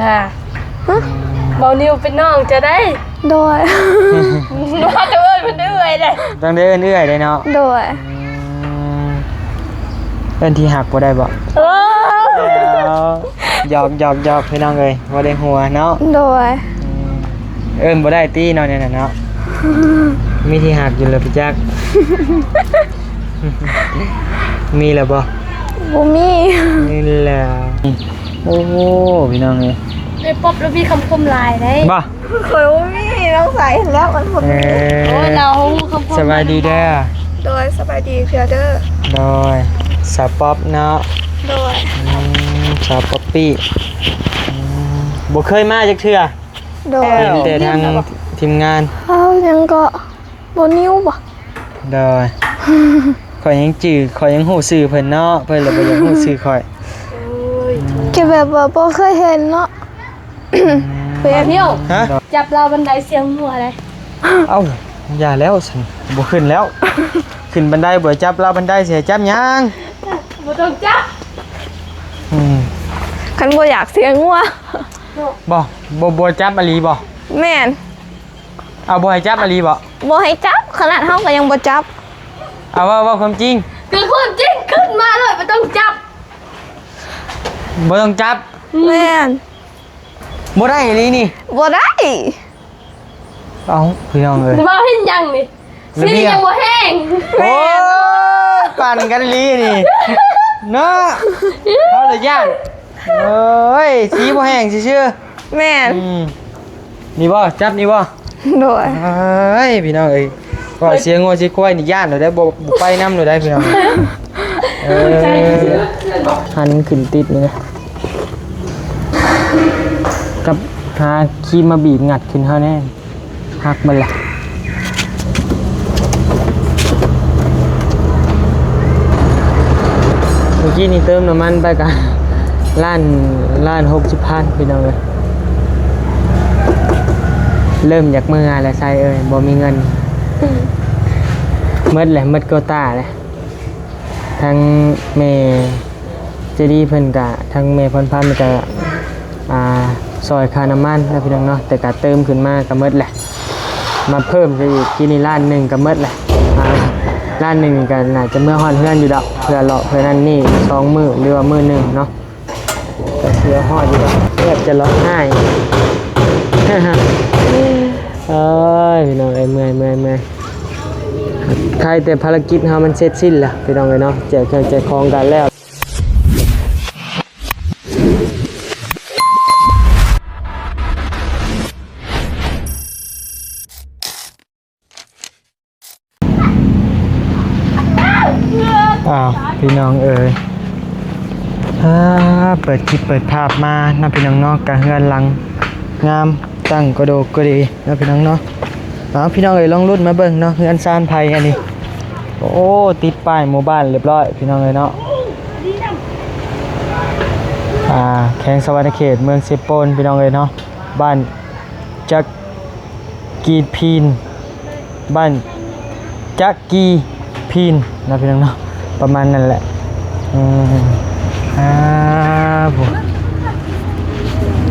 น่ะเบานิวเป็นน้องจะได้โดยมาจะเอิ้นมันเอื้อยได้ต้องได้เอื้อยเลยเนาะโดยเอิ้นที่หักบ่ได้บ่หยอกพี่น้องเอ้ยบ่ได้หัวเนาะโดยเอิ้นบ่ได้ตีเนาะเนี่ยน่ะเนาะมีที่หักอยู่แล้วพี่จักมีแล้วบ่บ่มีนี่แหละโอ้พี่น้องเอ้ยไอ้ป๊อบแล้วมีคำคมลายได้บ่เคยบ่มีต้องใส่แล้วมันหมดโอ้ยเราคำคมสบายดีเด้อโดยสบายดีเพียเด้อโดยสาวป๊อปเนาะโดยสาวป๊อปปี้บ่เคยมาจักเทื่อโดยแต่ทางทีมงานยังก็บ่นิ้วบ่โดยข่อยยังจื้อข่อยยังฮู้ชื่อเพิ่นเนาะเพิ่นเลยบ่อยากฮู้ชื่อข่อยก็แบบว่าบ่เคยเห็นเนาะเปียเนียวจับเราบันไดเสียงหัวเลยเอ้าอย่าแล้วฉันบ่ขึ้นแล้ว ขึ้นบันไดบ่จับเราบันไดเสียจับหยังบ่ต้องจับคันบ่อยากเสียงัวบ่จับอลีบ่แม่นเอาบ่ให้จับอลีบ่บ่ให้จับขนาดเฮาก็ยังบ่จับเอาว่าความจริงคือความจริงขึ้นมาเลยบ่ต้องจับบ่ต้องจับแม่นบ่ได้อีหลีนี่บ่ได้เอ้าพี่น้องเอ้ยบ่เห็นยังนี่สิยังบ่แห้งโอ้ปั่นกันอีหลีนี่เนาะเอาเลยย่างเอ้ยสีบ่แห้งซื่อแม่นนี่บ่จับนี่บ่โดยเอ้ยพี่น้องเอ้ยก็เสียงงัวสิควายนี่ย่านเลยได้บ่ไปนำเลยได้พี่น้องหันขึ้นติดนี่นะกับหาครีมมาบีบงัดขึ้นเฮาแน่หักมันล่ะเมื่อกี้นี่เติมน้ำมันไปกันล้าน60,000พี่น้องเอ้ยเริ่มอยากมืองานแล้วใส่เอ้ยบ่มีเงินหมดแหละหมดโกต้าเลยทั้งเมเจดีเพิ่นกะทั้งเมพรพันธ์กะซอยคาน้ำมันนะพี่น้องเนาะแต่กะเติมขึ้นมาก็หมดแหละมาเพิ่มอีกกินนี่ล้านหนึ่งก็หมดแหละล้านหนึ่งก็น่าจะเมื่อฮอดเฮือนอยู่ดอกเพื่อเลาะเพื่อนั่นนี่2 มื้อหรือว่ามื้อหนึ่งเนาะก็เสือฮอดอยู่ดอกแทบจะร้องไห้เอ้ยพี่น้องเอ้ยเมื่อยใครแต่ภารกิจเฮามันเสร็จสิ้นแล้วพี่น้องเอ้ยเนาะแจกเครื่องแจกของกันแล้วพี่น้องเอ้ยเปิดคลิปเปิดภาพมานะพี่น้องเนาะกะเฮือนหลังงามตั้งกระโดกก็ดีนะพี่น้องเนาะพี่น้องเอ้ยลองรุ่นมาเบิ่งเนาะเฮือนซานไผอันนี้โอ้ติดป้ายหมู่บ้านเรียบร้อยพี่น้องเอ้ยเนาะแข้งสวรรณเขตเมืองเซโปนพี่น้องเอ้ยเนาะบ้านจักกีพีนบ้านจักกีพีนนะพี่น้องเนาะประมาณนั้นแหละ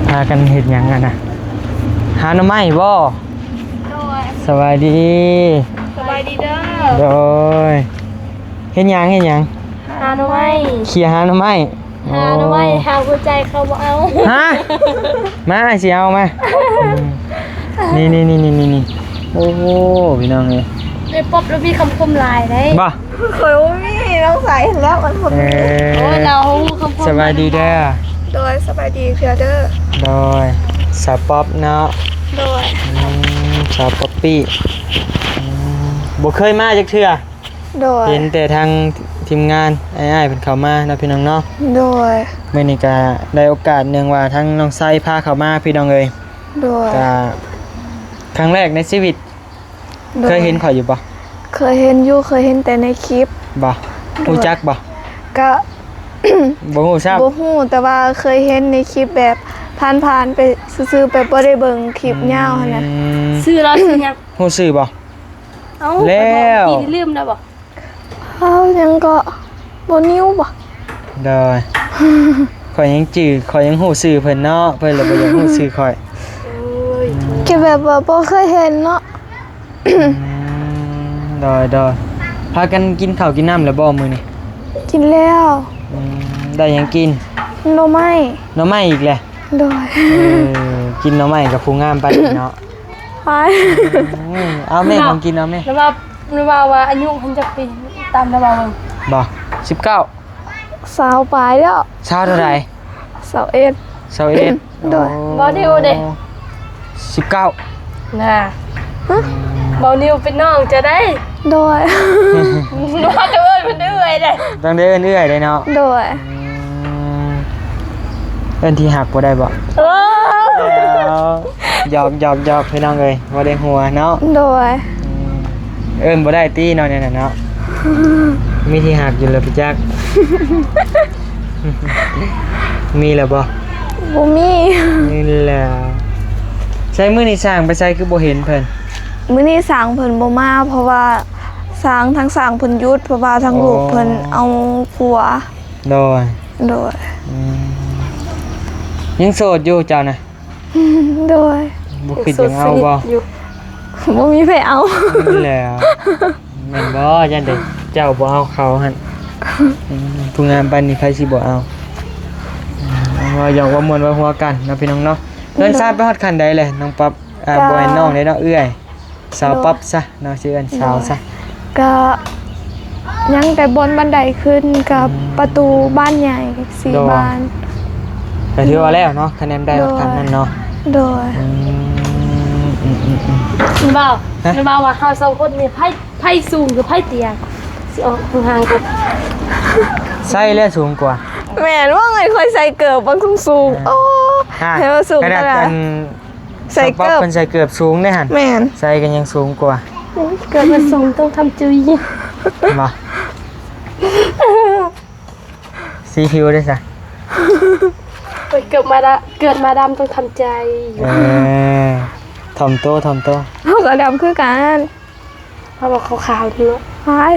พากันเห็ดหยังกันนะหาหน่อไม้บ่สบายดีเด้อโดยเห็ดหยังหาหน่อไม้เขี่ยหาหน่อไม้หาหน่อไม้หาหัวใจเขาบ่เอาฮะมาสิเอามานี่โอ้พี่น้องเอ้ยไอ้ป๊อบแล้วมีคำคมลายได้บ่เคยบ่มีต้องใส่แล้วมันหมดโอ้ยเราคำคมสบายดีเด้อโดยสบายดีเพียเด้อโดยสาวป๊อปเนาะโดยสาวป๊อปปี้บ่เคยมาจักเทื่อโดยเห็นแต่ทางทีมงานอ้ายๆเพิ่นเข้ามานะพี่น้องเนาะโดยมื้อนี้ก็ได้โอกาสเนื่องว่าทั้งน้องไซพาเข้ามาพี่น้องเอ้ยโดยก็ครั้งแรกในชีวิตเคยเห็นข่อยอยู่บ่เคยเห็นอยู่เคยเห็นแต่ในคลิปบ่รู้จักบ่ก็บ่ฮู้ซับบ่ฮู้แต่ว่าเคยเห็นในคลิปแบบผ่านๆไปซื่อๆไปบ่ได้เบิ่งคลิปยาวหั่นน่ะชื่อเราชื่อหยังฮู้ชื่อบ่เอ้าแล้วพี่ลืมแล้วบ่ยังก็บ่นิ้วบ่ได้ ข่อยยังจื้อข่อยยังฮู้ชื่อเพิ่นเนาะเพิ่นเลยบ่อยากฮู้ชื่อข่อย แค่แบบว่าบ่เคยเห็นเนาะ ดอยพากันกินข้าวกินน้ำแล้วบ่มื้อนี้ กินแล้ว ได้หยังกิน หน่อไม้ หน่อไม้อีกแหละ โดย กินหน่อไม้กับผู้งามปานนี้เนาะ ไป เอาแม่ของกินเอาแม่ แล้วว่าอายุเพิ่นจักปีตามแล้วว่า บ่19 สาวปลายแล้ว เช้าเท่าไหร่ สาวเอ็ด 21 โดย บ่ได้โอเด้ 19 น่ะบ่นิวเป็นน้องจะได้ โดย ว่าจะเอิ้นเพิ่นเอื้อยเด้ ต้องได้เอื้อยๆได้เนาะ โดย เอิ้นที่หักบ่ได้บ่ เออ หยอกพี่น้องเอ้ยบ่ได้หัวเนาะ โดย เอิ้นบ่ได้ตีเนาะเนี่ยน่ะเนาะมีที่หักอยู่แล้วพี่จัก มีแล้วบ่ บ่มี นี่แหละใช้มือนี่สร้างไปใช้คือบ่เห็นเพิ่น มื้อนี้สร้างเพิ่นบ่มาเพราะว่าสร้างทั้งสร้างเพิ่นหยุดเพราะว่าทั้งลูกเพิ่นเอาผัว โดย โดย ยังโสดอยู่เจ้าน่ะ โดย บ่คิดยังเอาบ่ บ่มีไผเอา นี่แหละแม่นบ่ยันได้เจ้าบ่เอาเขาหั่นผู้งามปานนี้ใครสิบ่เอาว่าหยอกว่าม่วนว่าหัวกันเนาะพี่น้องเนาะเพิ่นทราบไปฮอดคันใดแหละน้องปั๊บบ่ให้น้องได้เนาะเอื้อยสาวปั๊บซะเนาะชื่อเอิ้นสาวซะ ก็ยังแต่บนบันไดขึ้นกับประตูบ้านใหญ่4บาน ก็ถือว่าแล้วเนาะคะแนนได้ฮอดคันนั้นเนาะ โดย บ่าวว่าเฮา2คนนี่ไผสูงหรือไผเตี้ยสิออกห่างกัน ใส่แล้วสูงกว่า แม่นว่าไงค่อยใส่เกิบบางสูงๆโอ้ให้ว่าสูง ขนา เท่า ด ไหร่ เป็น ใส่เกิบ เป็นใส่เกือบสูงได้หัน แม่น ใส่กันยังสูงกว่า เกิดมาส่งต้องทำจุย มาสีผิวได้สะ เกิดมาดำต้องทำใจ ถ่อมโต เฮาก็ดำคือกัน เพราะว่าขาวๆเนาะ หาย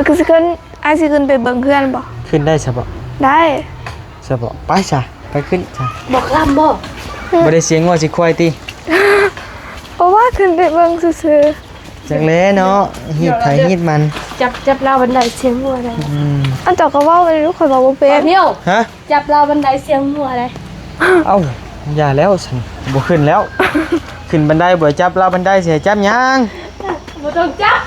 คือสิขึ้นอ้ายสิขึ้นไปเบิ่งเพื่อนบ่ ขึ้นได้สะบ่ ได้ สะบ่ไปจ้ะไปขึ้นจ้ะ บอกล่ำบ่ บ่ได้เสียงว่าสิควายติ เพราะว่าขึ้นไปเบิ่งซื่อ จังแลเนาะฮีดไผฮีดมัน จับเราบันไดเสียงหัวอะไร ๆอันเจ้าก็เว้าไปลูกข่อยบอกบ่เป็น เที่ยว ฮะ จับเราบันไดเสียงหัวอะไร เอ้าอย่าแล้วฉันบ่ขึ้นแล้ว ขึ้นบันไดบ่จับเราบันไดเสียจับหยัง บ่ต้องจับ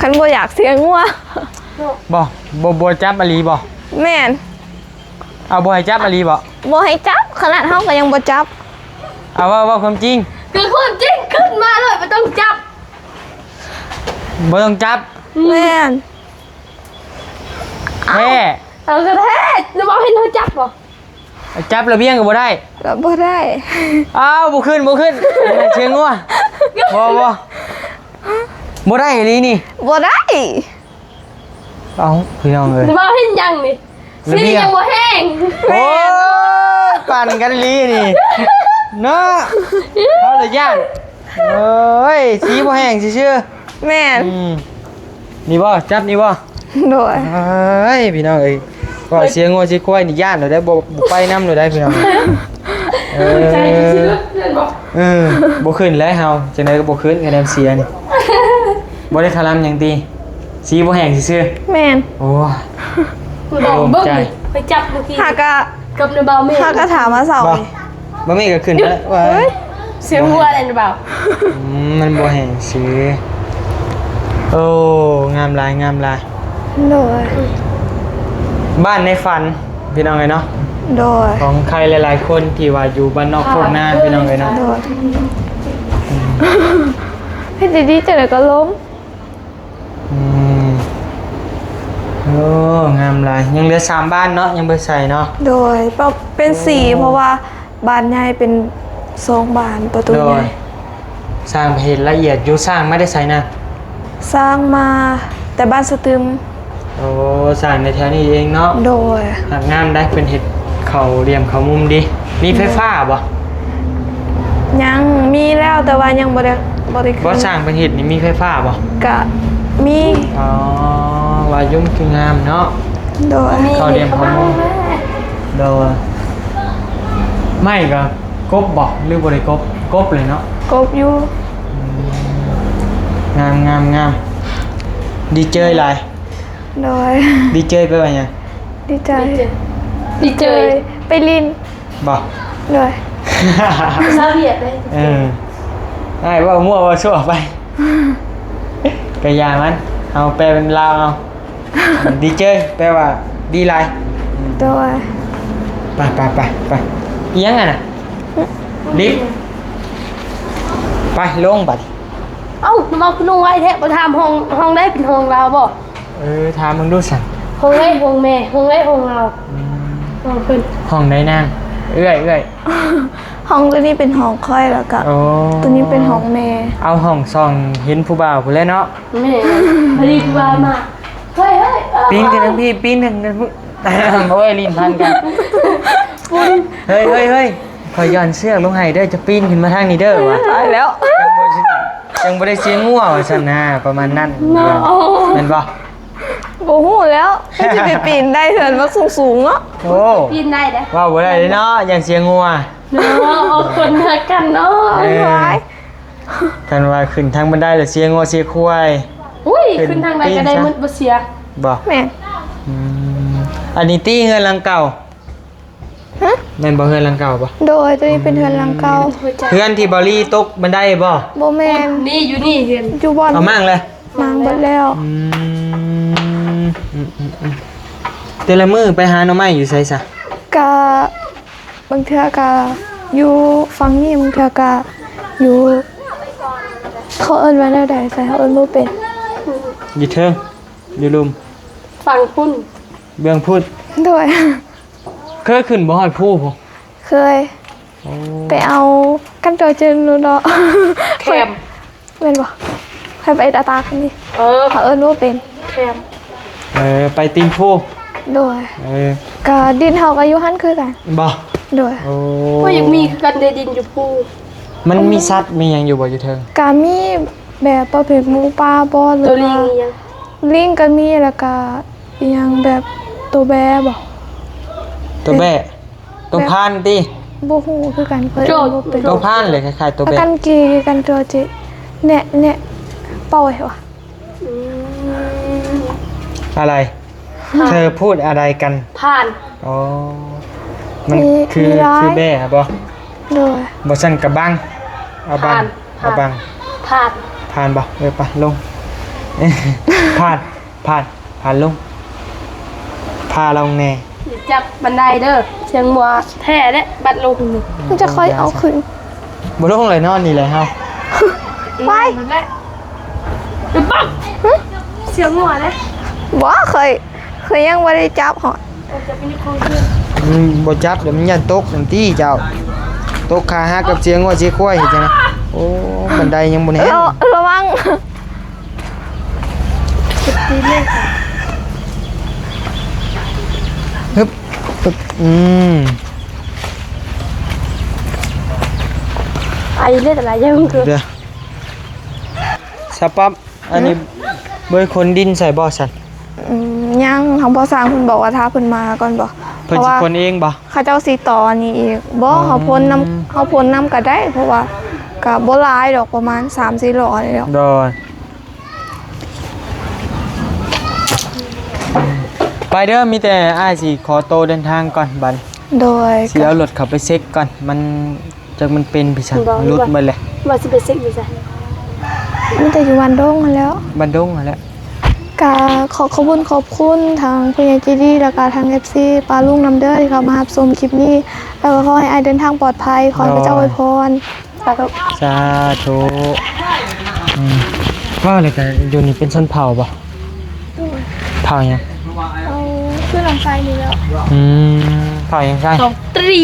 คันบ่อยากเสียงัว บ่จับอลีบ่ แม่น เอาบ่ให้จับอลีบ่ บ่ให้จับขนาดเฮาก็ยังบ่จับ เอาว่าความจริง คือความจริงขึ้นมาเลยไม่ต้องจับ บ่ต้องจับ แม่น แม่ เอากระแทกจะบอกให้เราจับบ่ จับระเบียงก็บ่ได้ ก็บ่ได้ อ้าวบ่ขึ้นเชียงงัวบ่ได้อีหลีนี่ บ่ได้ เอ้าพี่น้องเอ้ย จะบอกให้ยังนี่ ระเบี สี ยง ยังบ่แห้ง โอ้ยปั่นกันอีหลีนี่เนาะเอาเลยย่านเอ้ยสีบ่แห้งซื่อ แม่น นี่บ่จับนี่บ่ โดย เอ้ยพี่น้องเอ้ยก็เสียงงัวสิควายนี่ย่านเลยได้บ่ไปนำเลยได้พี่น้องใจชื้นเพื่อนบอก บ่ขึ้นแล้วเฮาจังได๋ก็บ่ขึ้นคะแนนเสียนี่บ่ได้คารำหยังติสีบ่แห้งซื่อ แม่น ๆโอ้ย คุณบอกเบิ้งนี่ไปจับเมื่อกี้ หากะ กับในเบาเมฆ หากะถามมาเสา บ่บ่มีก็ขึ้นแล้วว่า เสียงหัวอะไรในเบา มันบ่แห้งซื่อโอ้งามหลาย โดย บ้านในฝันพี่น้องเอ้ยเนาะ โดย ของใครหลายๆคนที่ว่าอยู่บ้านนอกโคกนาพี่น้องเอ้ยเนาะ โดยให้ดีๆจังได๋ก็ล้ม โอ้งามหลายยังเหลือ3บ้านเนาะยังบ่ใส่เนาะ โดยเป็น4เพราะว่าบ้านใหญ่เป็น2บานประตู โด ใหญ่ ยสร้างเห็นละเอียดอยู่สร้างไม่ได้ใส่นะ สร้างมาแต่บ้านสตึม โอ้สร้างในแถวนี้เองเนาะ โดย หากงามได้เป็นเห็ดเขาเหลี่ยมเขามุมดีมีไฟฟ้าบ่ ยังมีแล้วแต่ว่ายังบ่ได้ บ่สร้างเป็นเห็ดนี่มีไฟฟ้าบ่ กะมี อ๋อ ว่ายุ่งคืองามเนาะ โดย เขาเรียนพมโดยไม่ก็กบบอกหรือบริกบเลยเนาะ กบอยู่ งามดีเจยไร โดย ดีเจยไปว่าไง ดีใจ ดีเจย ไปลิน บอก โดย ซาเวียดเลย ได้ว่ามั่วว่าชั่วไปกระยามันเอาแปลเป็นลาวเอาดีเจยแปลว่าดีไร โดย ไปเอียงอ่ะนะลิฟต์ไปลงบัด เอ้าน้องนุ่งไว้แท้ประทามห้องได้เป็นห้องเราบ่ ถามมึงดูสัน ห้องได้ห้องแม่ห้องได้ห้องเราห้องเพิ่น ห้องไหนนางเอื้อย ห้องตัวนี้เป็นห้องค่อยแล้วก็ โอ้ ตัวนี้เป็นห้องแม่ เอาห้องซองเห็นผู้บ่าวผู้เล่นเนาะ แม่พอดีกูว่ามาเฮ้ย ปีนกันนะพี่ปีนกันนะโอ้ยลิ้นพันกัน ปุ้น เฮ้ยคอยย้อนเสื้อลงให้เด้อจะปีนขึ้นมาทางนี้เด้อวะ ตายแล้ว ยังบ่ได้เสียงงัวว่าซั่นนะประมาณนั้นแม่นบ่ โอ้โหแล้วไม่จะไปปีนได้เถินว่าสูงๆเนาะ โอ้ ปีนได้เด้ ว่าบ่ได้เลยเนาะยังเสียงงัว เนาะเอาคนเฮากันเนาะ ร้าย กันว่าขึ้นทางบันไดแล้วเสียงงัวเสียควาย อุ้ยขึ้นทางใดก็ได้หมดบ่เสีย บ่ แม่ อันนี้ตี้เฮือนหลังเก่า ฮะ แม่นบ่เฮือนหลังเก่าบ่ โดยตัวนี้เป็นเทือนหลังเก่า เฮือนที่บอลลี่ตกบันไดบ่ โบแมน นี่อยู่นี่เห็น จูบอล เอามั่งเลย นางเบิดแล้ว แต่ละมือไปหาหน่อไม้อยู่ไสซะ กะบางเทื่อกะอยู่ฟังนี่บางเทื่อกะอยู่เขาเอิ้นว่าได้ใดใส่เขาเอิ้นบ่เป็น อยู่เทิงอยู่ลุม ฝั่งพุ่น เบื้องพุด โดย เคยขึ้นบ่ฮอดผู้พุ่น เคยไปเอากันตัวเจนรูเนาะ แคม เป็นบ่ใครไปตาตาคันนี้ เออ เขาเอิ้นว่าเป็น แคม ไปตีนผู้ โดย เออก ะดินเฮาก็อยู่หั่นคือกัน บ่ โดย โอ้ ก็ยังมีกันเดดินอยู่ผู้ มันมีสัตว์มีหยังอยู่บ่อยู่เทิง กะมีแบบประเภทหมูป่าบ่หรื ตัว อ ลิง ว่า นี่ยัง ลิงก็มีแล้วก็อีหยังแบบตัวแบบ่ ตัวแบะตัวพานติ บ่ฮู้คือกันเพิ่นเอิ้นบ่เป็น ตัวพานเลยคล้ายๆตัว ประ แบะ กันกีกันตัวจิแนะเป่าให้วะ อะไร เธอพูดอะไรกัน ผ่าน อ๋อมันคือแบะบ่ โดย บ่ซั่นกะบังเอาบังเอาบัง ผ่าน ผ่านบ่ไปลง ผ่านลงพาลงแน่ อย่าจับบันไดเด้อเชียงมัวแท้เด้บัดลงนี่ มันจะค่อยเอาขึ้น บ่ลงเลยนอนนี่เลยเฮา ไป นั่นแหละไปปักเสียงมัวเด้ บ่เคยยังบ่ได้จับหอด จะเป็นคนเพื่อน บ่จับเดี๋ยวมันยันตกนั่นติเจ้าตกขาหักกับเสียงว่าสิควายเฮ็ดจังได๋โอ้บันไดยังบ่แน่น ระวัง ตีเล่น ฮึบไอเล่นอะไรยังคือ เดี๋ยวสปับอันนี้เบยคนดินใส่บ่ซั่น ยังทางพ่อสร้างเพิ่นบอกว่าถ้าเพิ่นมาก่อนบ่ เพิ่นสิคนเองบ่ เขาเจ้าสิต่อนี่อีกบ่เขาพ่นน้ำก็ได้ เพราะว่าก็บ่หลายดอกประมาณ 3-4 หลอดนี่ดอก โดยไปเด้อมีแต่อ้ายสิขอโตวเดินทางก่อนบัด โดย สิเอารถเข้าไปเช็คก่อนมันจักมันเป็นพี่ซั่นรุดมาเลย ว่าสิไปเซ็กอยู่ซะ มันจะอยู่วันดงมาแล้ว บันดงนั่นแหละ กาขอบคุณทางผู้ใหญ่ใจดีแล้วก็ทาง FC ปาลุงนำเด้อที่เขามารับชมคลิปนี้ แล้วก็ขอให้อายเดินทางปลอดภัย ขอให้พระเจ้าอวยพร สาธุว่าอะไรกันอยู่นี่เป็นชนเผ่าบ่เผ่าหยัง เอาขึ้นลำไส้นี่แล้ว เผ่าหยังใช่ เผาตรี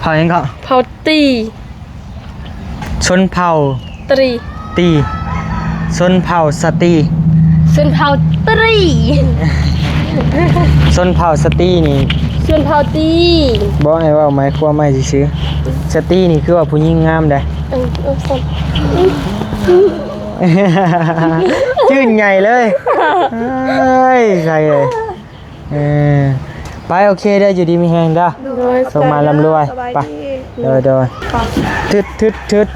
เผ่าหยังก็ เผาตี ชนเผ่า ตรี ตีชนเผ่าสตรี ส่วนเผาตรี ชนเผ่าสตรีนี่ ส่วนเผาตี บ่ให้ว่าหมายความหมายซื่อๆสตรีนี่คือว่าผู้หญิงงามได้ ส่วน ชื่นใหญ่เลยเอ้ยใครเลยไปโอเคเด้ออยู่ดีมีแฮงเด้อส่งมาลำรวยไปโดยทึด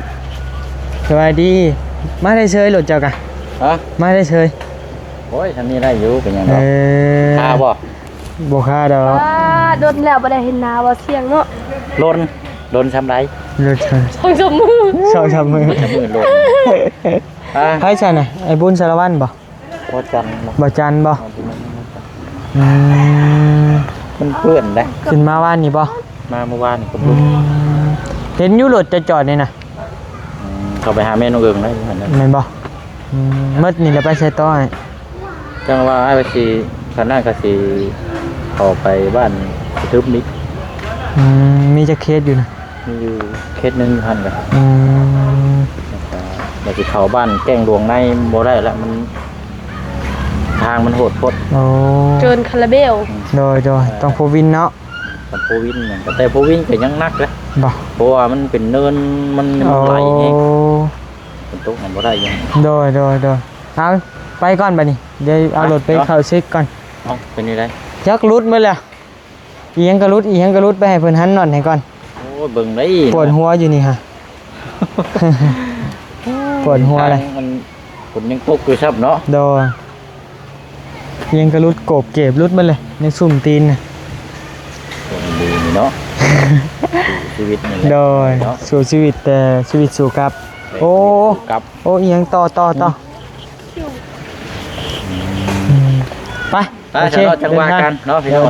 สวัสดีมาได้เชยหลุดเจ้ากะฮะมาได้เชยโอ้ยฉันนี่ได้อยู่เป็นยังไงค่าบ่ค่าดอกโดนแล้วบ่ได้เห็นหน้าว่าเสียงเนาะโดนทำไรหลุดช่องจมือโดนให้ฉันน่ะไอ้บุญสารวัตรบ่จันบ่มันเพื่อนได้ขึ้นมาว่านนี่บ่มาเมื่อวานกับลูกเห็นอยู่รถจะจอดนี่น่ะเขาไปหาแม่น้องเอิงได้เหมือนกันแม่นบ่มืดนี่แล้วไปใช้ต่อให้จังว่าไอ้บัญชีขนาดก็สิเข้าไปบ้านทึบมิมีจะเคสอยู่นะมีอยู่เคสนึงหั่นกันแล้วสิเข้าบ้านแก้งดวงในบ่ได้แล้วมันทางมันโหดพดเกินคาราเบลโดยต้องโฟวินเนาะโฟวินแต่โฟวินก็ยังนักเลยเพราะว่ามันเป็นเนินมันไหลเองเป็นตุ๊กมันบ่ได้ยังโดยเอาไปก่อนบัดนี้เดี๋ยวเอารถไปเข้าเช็คก่อนเป็นยังไงจักรุดมาแล้วอีหยังกระรุดไปให้เพิ่นหันนอนให้ก่อนโอ้เบิ่งได้ปวดหัวอยู่นี่ฮะปวดหัวอะไรผมยังตกอยู่ซับเนาะโดยยังกระรุดโกบเก็บรุดมาเลยในสุ่มตีนน่ะดีเนาะชีวิตนี่โดยสู่ชีวิตแต่ชีวิตสู่กับโอ้อีหยังต่อไปโอเคจังหวะกันเนาะพี่น้อง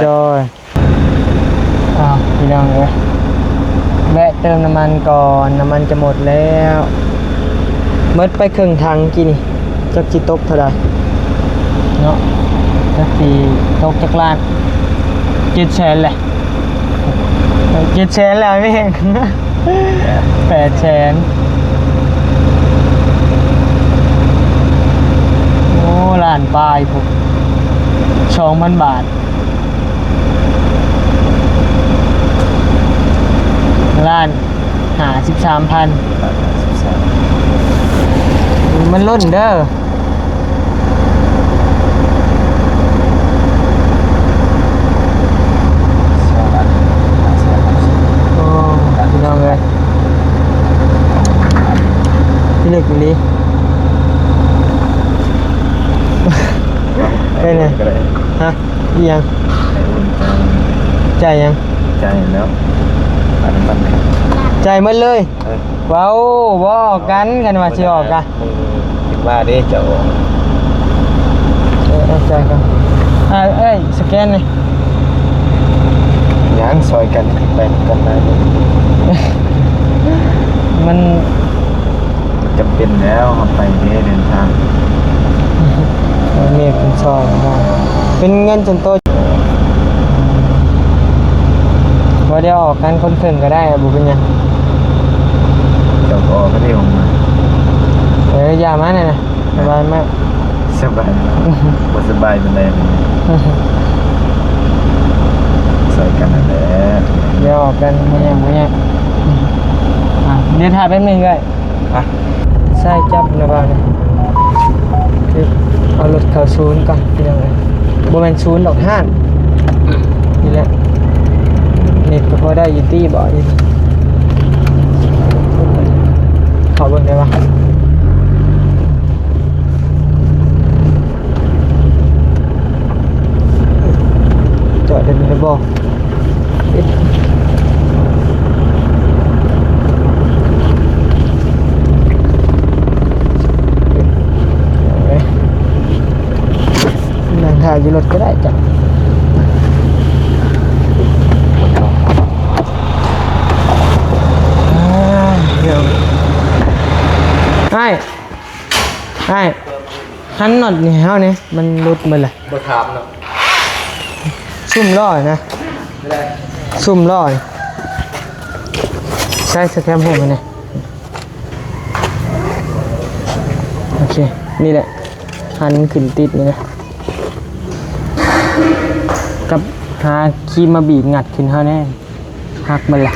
พี่น้องเลยแวะเติมน้ำมันก่อนน้ำมันจะหมดแล้วเมื่อไปครึ่งทางกี่นี่จักจิตกเท่าไรเนาะจักสีตกจักลาก700,000เลย700,000แล้วไม่เห็น800,000โอ้ล้านปลายผม2,000 บาทล้าน53,000มันล้นเด้อโอ้พี่น้องเลยพี่นึกดีเป็นไงฮะยังใจยังใจแล้วใจหมดเลยว้าวบ่กันว่าสิออกกะคิดว่าดิเจ้าใจกันเอ้ยสแกนนี่ยังซอยกันไปกันมามันจำเป็นแล้วไปเดินทางนี่เป็นซอยเป็นเงินจนโตว่าเดี๋ยวออกกันคนขึ้นก็ได้บุเป็นยังเจ้าก็ไม่ได้ออกมาอย่ามาเนี่ยนะสบายมากสบายบ่สบายเป็นไรใส่กันนั่นแหละเดี๋ยวออกกันไม่ยังเดี๋ยวถ่ายแป๊บนึงเลยใช่จับนะบ้างนะเอารถเข้าศูนย์ก่อนที่นั่นเลยบ่แม่นศูนย์ดอกห้างนี่แหละเน็ตก็พอได้ยูตี้บ่อยขอเบิ่งได้ปะจอดเดินไปบอกนั่งถ่ายอยู่รถก็ได้จ้ะไอ้หันหนอดนี่เฮานี่มันรุดมาเลยบ่ถามเนาะซุ่มล่อนะซุ่มล่อใช้สแคมให้มันเนี่ยโอเคนี่แหละหันขึ้นติดนี่นะกับหาคีมาบีบงัดขึ้นเฮาแน่หักมันละ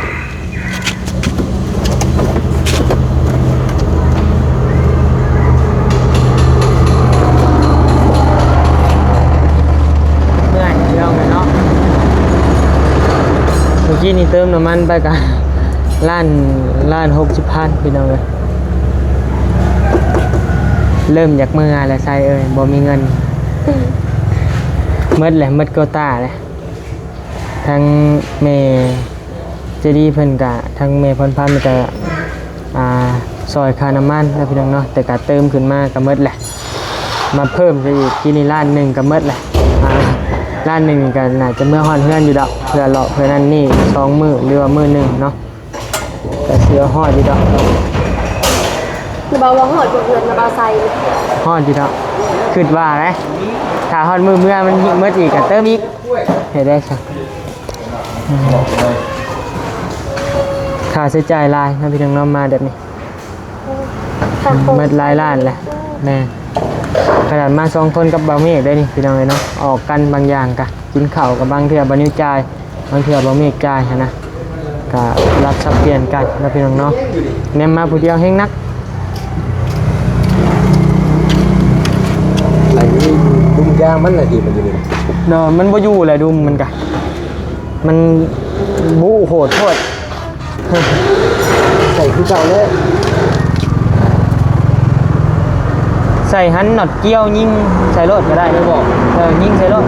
มื่อกี้นี่เติมน้ำมันไปกันล้าน60,000พี่น้องเลยเริ่มอยากเมื่อแล้วใส่บ่มีเงินหมดโกต้าเลยทั้งเมเจดีเพิ่นกะทั้งเมพรพันธ์มันจะซอยคาน้ำมันแล้วพี่น้องเนาะแต่กะเติมขึ้นมาก็หมดแหละมาเพิ่มไปอีกกินนี่ล้านหนึ่งก็หมดแหละล้านหนึ่งก็น่าจะเมื่อฮอดเฮือนอยู่ดอกเพื่อเลาะเพื่อนั่นนี่2 มื้อหรือว่ามื้อหนึ่งเนาะแต่เสือฮอดอยู่ดอกระบาว่าหอดเพื่อนระบาใส่ ฮอดอยู่ดอกคิดว่านะถ้าฮอดมื้อเมื่อมันหมดอีกก็เติมอีกเฮ็ดได้ซะค่าใช้จ่ายหลายนะพี่น้องเนาะมาแบบนี้หมดหลายล้านแหละแม่ขนาดมา2 คนกับบ่าวเมฆได้นี่พี่น้องเลยเนาะออกกันบางอย่างกะกินข้าวกับบางเทื่อบ่นิ้วจ่ายบางเทื่อบ่าวเมฆจ่ายนะก็รับสับเปลี่ยนกันนะพี่น้องเนาะแม่มาผู้เดียวแฮงนักไอ้นี่ดุมยางมันอะไรที่มันอยู่นี่ เนาะมันบ่อยู่แหละดุมมันกะมันบูโหดโทษ ใส่คือเก่าเลย ใส่หันหนอดเกี้ยวยิงใส่รถก็ได้เลยบอกยิงใส่รถ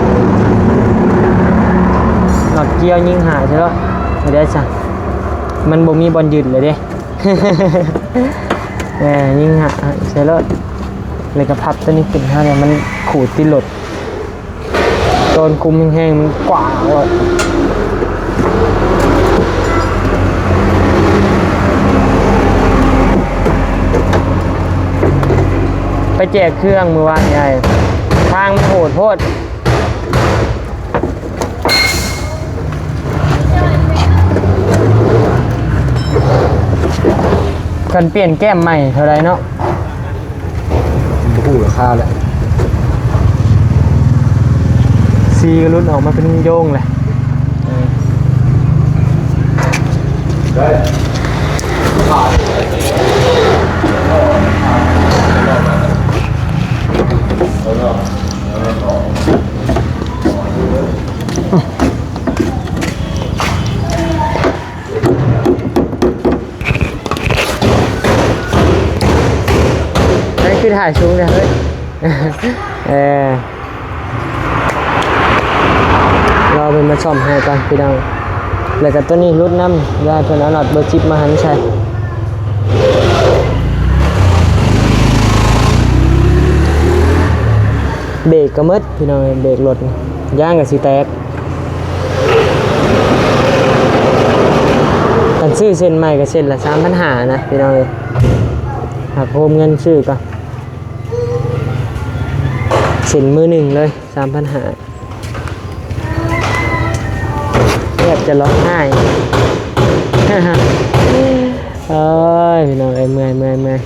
หนอดเกี้ยวยิงหาใช่รถไม่ได้สั่งมันบ่มีบอลยืดเลยเด้ ยิงหาใส่รถเลยกระพับตัวนี้ขึ้นห้าเนี่ยมันขูดติดรถโดนคุมแห้งๆมันกว่าเลยไปแจกเครื่องมือวางใหญ่ทางมันโหดโทษกันเปลี่ยนแก้มใหม่เท่าไรเนาะ ผู้ราคาแหละ ซีรุ่นออกมาเป็นโยงเลยคือถ่ายชูงเลยเฮ้ยเราเป็นมาซ่อมให้ก่อนพี่น้องแล้วก็ตัวนี้รุดน้ำยาเพื่อนเอาหลอดเบอร์ชิปมาหันใส่เบรกก็มืดพี่น้องเบรกรถย่างกับสีแตกกันซื้อเส้นใหม่กับเส้นละ3,500นะพี่น้องหักโฮมเงินซื้อก่อนเส้นมือหนึ่งเลย3,500แทบจะร้องไห้เอ้ยพี่น้องเมื่อย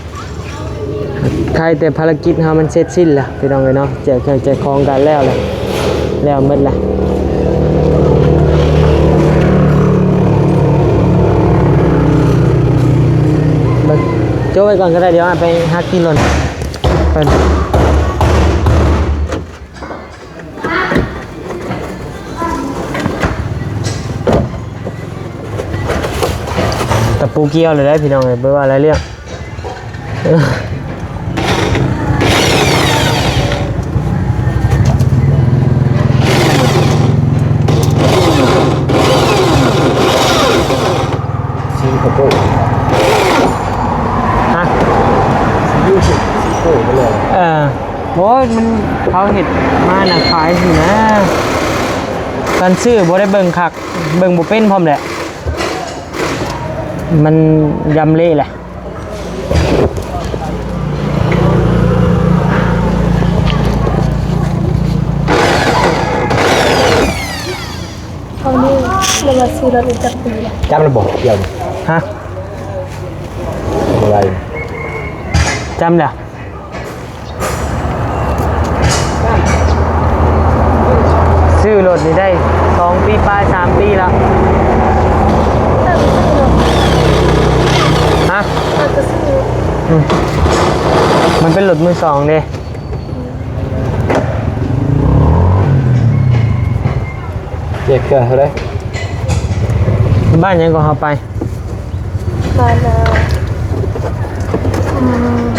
ใครแต่ภารกิจเรามันเสร็จสิ้นแล้วพี่น้องเนาะแจกของกันแล้วหมดละโจ้ไว้ก่อนก็ได้เดี๋ยวไปฮักกินหล่นตะปูเกี้ยวเลยได้พี่น้องเลยเบอร์ว่าอะไรเรื่องซีโคโก้ ฮะ ซีโก้ไปเลย โอ้ยมันเขาเห็ดมาหนักขายสินะการซื้อบ่ได้เบิ่งคักเบิ่งบ่เป็นพร้อมแหละมันยำเละแหละเขานี่เรามาซื้อรถจักรปีละ จำระบบเกี่ยว ฮะ อะไร จำแล้วซื้อรถนี่ได้2 ปีปลาย3 ปีแล้วฮะมันเป็นรถมือสองเด้ เจ็บเกินเท่าไร บ้านยังก็เขาไป บ้าน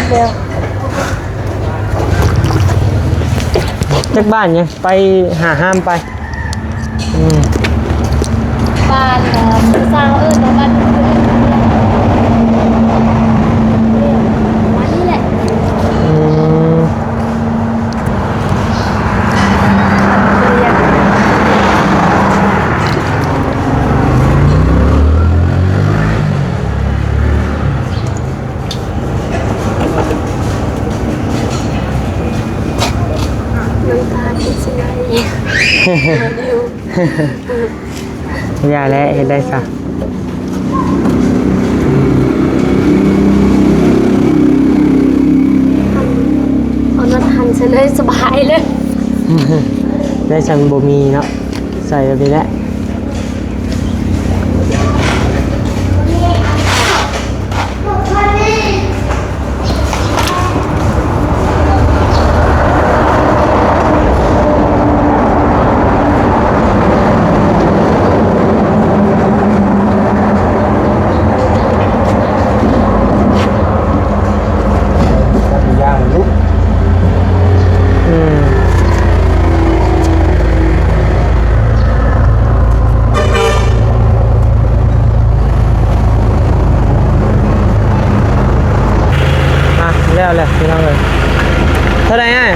เดี๋ยว จากบ้านยังไปหาห้ามไปบ้านสร้างบ้านวันนี้แหละน้ำตาที่เสียอย่าแล้วเห็นได้ซะเอาน้ำทันฉันเลยสบายเลย ได้ฉันบ่มีเนาะใส่แบบนี้แหละย่างลุก แล้วแหละพี่น้องเลยเท่าไหร่ไง20,000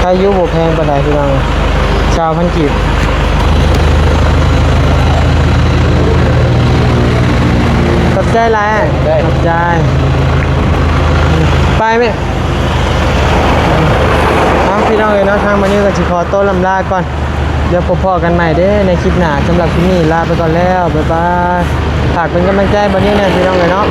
ถ้ายุบแพงปานใดพี่น้องเลย20,000กีบขอบใจหลายขอบใจไปไหมพี่น้องเลยเนาะทางวันนี้ก็จะขอโต้ลำลาก่อนเดี๋ยวพบกันใหม่เด้ในคลิปหน้าสำหรับคลิปนี้ลาไปก่อนแล้วบ๊ายบายฝากเป็นกำลังใจวันนี้นะพี่น้องเลยเนาะ